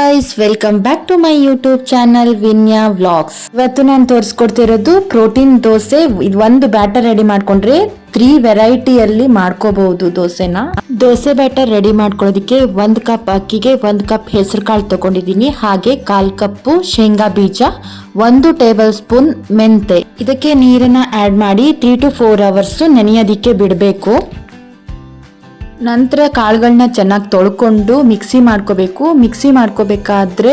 Guys, welcome back to my YouTube channel Vinya vlogs. ಇವತ್ತು ನಾನು ತೋರಿಸ್ಕೊಡ್ತಿರೋದು protein dosa. ಇದು ಒಂದು ಬ್ಯಾಟರ್ ರೆಡಿ ಮಾಡ್ಕೊಂಡ್ರೆ 3 ವೆರೈಟಿಯಲ್ಲಿ ಮಾಡ್ಕೋಬಹುದು ದೋಸೆನ. ದೋಸೆ ಬ್ಯಾಟರ್ ರೆಡಿ ಮಾಡ್ಕೊಳ್ಳೋದಕ್ಕೆ 1 ಕಪ್ ಅಕ್ಕಿಗೆ 1 ಕಪ್ ಹೆಸರು ಕಾಳು ತಗೊಂಡಿದ್ದೀನಿ. ಹಾಗೆ 1/4 ಕಪ್ ಶೇಂಗಾ ಬೀಜ, 1 ಟೇಬಲ್ ಸ್ಪೂನ್ ಮೆಂತೆ. ಇದಕ್ಕೆ ನೀರನ್ನ ಆಡ್ ಮಾಡಿ 3 to 4 ಅವರ್ಸ್ ನೆನೆಯೋದಿಕ್ಕೆ ಬಿಡಬೇಕು. ನಂತರ ಕಾಳುಗಳನ್ನ ಚೆನ್ನಾಗಿ ತೊಳ್ಕೊಂಡು ಮಿಕ್ಸಿ ಮಾಡ್ಕೋಬೇಕಾದ್ರೆ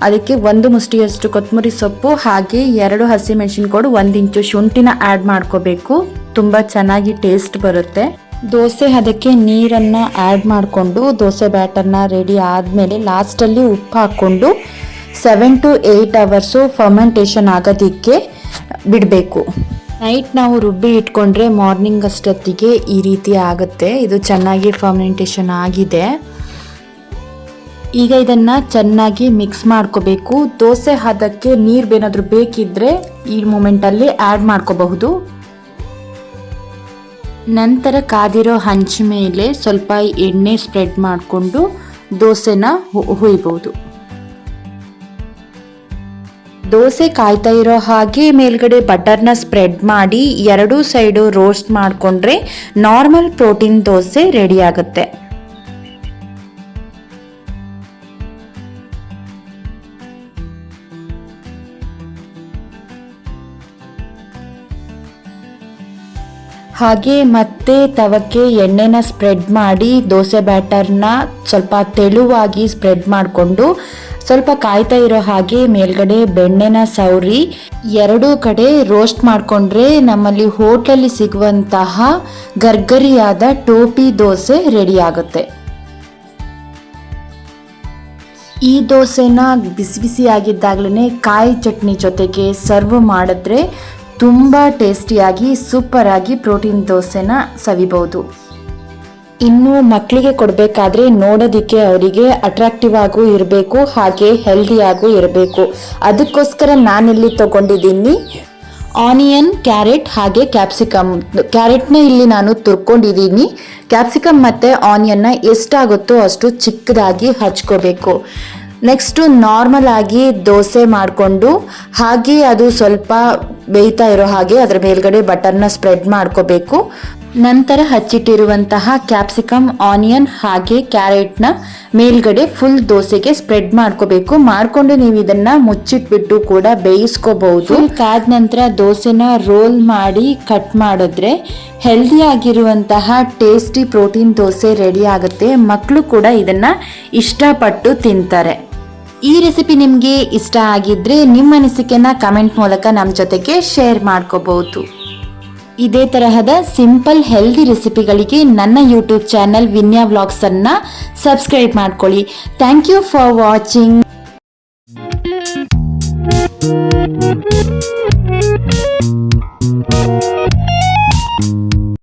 ಅದಕ್ಕೆ 1 ಮುಷ್ಟಿಯಷ್ಟು ಕೊತ್ತಂಬರಿ ಸೊಪ್ಪು, ಹಾಗೆ 2 ಹಸಿಮೆಣಸಿನಕಾಳು, 1 ಇಂಚು ಶುಂಠಿನ ಆ್ಯಡ್ ಮಾಡ್ಕೋಬೇಕು. ತುಂಬ ಚೆನ್ನಾಗಿ ಟೇಸ್ಟ್ ಬರುತ್ತೆ. ದೋಸೆ ಅದಕ್ಕೆ ನೀರನ್ನ ಆ್ಯಡ್ ಮಾಡಿಕೊಂಡು ದೋಸೆ ಬ್ಯಾಟರ್ನ ರೆಡಿ ಆದಮೇಲೆ ಲಾಸ್ಟಲ್ಲಿ ಉಪ್ಪು ಹಾಕ್ಕೊಂಡು 7 to 8 ಅವರ್ಸು ಫರ್ಮೆಂಟೇಷನ್ ಆಗೋದಕ್ಕೆ ಬಿಡಬೇಕು. ನೈಟ್ ನಾವು ರುಬ್ಬಿ ಇಟ್ಕೊಂಡ್ರೆ ಮಾರ್ನಿಂಗ್ ಅಷ್ಟೊತ್ತಿಗೆ ಈ ರೀತಿ ಆಗುತ್ತೆ. ಇದು ಚೆನ್ನಾಗಿ ಫರ್ಮೆಂಟೇಷನ್ ಆಗಿದೆ. ಈಗ ಇದನ್ನು ಚೆನ್ನಾಗಿ ಮಿಕ್ಸ್ ಮಾಡ್ಕೋಬೇಕು. ದೋಸೆ ಹದಕ್ಕೆ ನೀರು ಏನಾದರೂ ಬೇಕಿದ್ರೆ ಈ ಮೂಮೆಂಟಲ್ಲಿ ಆ್ಯಡ್ ಮಾಡ್ಕೋಬಹುದು. ನಂತರ ಕಾದಿರೋ ಹಂಚ ಮೇಲೆ ಸ್ವಲ್ಪ ಎಣ್ಣೆ ಸ್ಪ್ರೆಡ್ ಮಾಡಿಕೊಂಡು ದೋಸೆನ ಹುಯ್ಬೋದು. ದೋಸೆ ಕಾಯ್ತಾ ಇರೋ ಹಾಗೆ ಮೇಲ್ಗಡೆ ಬಟರ್ನ ಸ್ಪ್ರೆಡ್ ಮಾಡಿ 2 ಸೈಡು ರೋಸ್ಟ್ ಮಾಡಿಕೊಂಡ್ರೆ ನಾರ್ಮಲ್ ಪ್ರೋಟೀನ್ ದೋಸೆ ರೆಡಿ ಆಗುತ್ತೆ. ಹಾಗೆ ಮತ್ತೆ ತವಕ್ಕೆ ಎಣ್ಣೆನ ಸ್ಪ್ರೆಡ್ ಮಾಡಿ ದೋಸೆ ಬ್ಯಾಟರ್ನ ಸ್ವಲ್ಪ ತೆಳುವಾಗಿ ಸ್ಪ್ರೆಡ್ ಮಾಡಿಕೊಂಡು ಸ್ವಲ್ಪ ಕಾಯ್ತಾ ಇರೋ ಹಾಗೆ ಮೇಲ್ಗಡೆ ಬೆಣ್ಣೆನ ಸವರಿ 2 ಕಡೆ ರೋಸ್ಟ್ ಮಾಡಿಕೊಂಡ್ರೆ ನಮ್ಮಲ್ಲಿ ಹೋಟೆಲಲ್ಲಿ ಸಿಗುವಂತಹ ಗರ್ಗರಿಯಾದ ಟೋಪಿ ದೋಸೆ ರೆಡಿ ಆಗುತ್ತೆ. ಈ ದೋಸೆನ ಬಿಸಿ ಬಿಸಿಯಾಗಿದ್ದಾಗಲೇ ಕಾಯಿ ಚಟ್ನಿ ಜೊತೆಗೆ ಸರ್ವ್ ಮಾಡಿದ್ರೆ ತುಂಬ ಟೇಸ್ಟಿಯಾಗಿ ಸೂಪರಾಗಿ ಪ್ರೋಟೀನ್ ದೋಸೆನ ಸವಿಬಹುದು. ಇನ್ನು ಮಕ್ಕಳಿಗೆ ಕೊಡಬೇಕಾದ್ರೆ ನೋಡೋದಕ್ಕೆ ಅವರಿಗೆ ಅಟ್ರಾಕ್ಟಿವ್ ಆಗೂ ಇರಬೇಕು, ಹಾಗೆ ಹೆಲ್ದಿಯಾಗೂ ಇರಬೇಕು. ಅದಕ್ಕೋಸ್ಕರ ನಾನಿಲ್ಲಿ ತಗೊಂಡಿದ್ದೀನಿ ಆನಿಯನ್, ಕ್ಯಾರೆಟ್ ಹಾಗೆ ಕ್ಯಾಪ್ಸಿಕಮ್. ಕ್ಯಾರೆಟ್ನ ಇಲ್ಲಿ ನಾನು ತುರ್ಕೊಂಡಿದ್ದೀನಿ. ಕ್ಯಾಪ್ಸಿಕಮ್ ಮತ್ತು ಆನಿಯನ್ನ ಎಷ್ಟಾಗುತ್ತೋ ಅಷ್ಟು ಚಿಕ್ಕದಾಗಿ ಹಚ್ಕೋಬೇಕು. ನೆಕ್ಸ್ಟು ನಾರ್ಮಲ್ ಆಗಿ ದೋಸೆ ಮಾಡಿಕೊಂಡು ಹಾಗೆ ಅದು ಸ್ವಲ್ಪ ಬೇಯ್ತಾ ಇರೋ ಹಾಗೆ ಅದರ ಮೇಲ್ಗಡೆ ಬಟರ್ನ ಸ್ಪ್ರೆಡ್ ಮಾಡ್ಕೋಬೇಕು. ನಂತರ ಹಚ್ಚಿಟ್ಟಿರುವಂತಹ ಕ್ಯಾಪ್ಸಿಕಮ್, ಆನಿಯನ್ ಹಾಗೆ ಕ್ಯಾರೆಟ್ನ ಮೇಲ್ಗಡೆ ಫುಲ್ ದೋಸೆಗೆ ಸ್ಪ್ರೆಡ್ ಮಾಡ್ಕೋಬೇಕು. ಮಾಡಿಕೊಂಡು ನೀವು ಇದನ್ನು ಮುಚ್ಚಿಟ್ಬಿಟ್ಟು ಕೂಡ ಬೇಯಿಸ್ಕೋಬಹುದು. ಕಾದ ನಂತರ ದೋಸೆನ ರೋಲ್ ಮಾಡಿ ಕಟ್ ಮಾಡಿದ್ರೆ ಹೆಲ್ದಿ ಆಗಿರುವಂತಹ ಟೇಸ್ಟಿ ಪ್ರೋಟೀನ್ ದೋಸೆ ರೆಡಿ ಆಗುತ್ತೆ. ಮಕ್ಕಳು ಕೂಡ ಇದನ್ನು ಇಷ್ಟಪಟ್ಟು ತಿಂತಾರೆ. ಈ ರೆಸಿಪಿ ನಿಮಗೆ ಇಷ್ಟ ಆಗಿದ್ರೆ ನಿಮ್ಮ ಅನಿಸಿಕೆನ ಕಮೆಂಟ್ ಮೂಲಕ ನಮ್ಮ ಜೊತೆಗೆ ಶೇರ್ ಮಾಡ್ಕೋಬಹುದು. ಇದೇ ತರಹದ ಸಿಂಪಲ್ ಹೆಲ್ದಿ ರೆಸಿಪಿಗಳಿಗೆ ನನ್ನ ಯೂಟ್ಯೂಬ್ ಚಾನಲ್ ವಿನ್ಯಾ ವ್ಲಾಗ್ಸ್ ಅನ್ನ ಸಬ್ಸ್ಕ್ರೈಬ್ ಮಾಡ್ಕೊಳ್ಳಿ. Thank you for watching.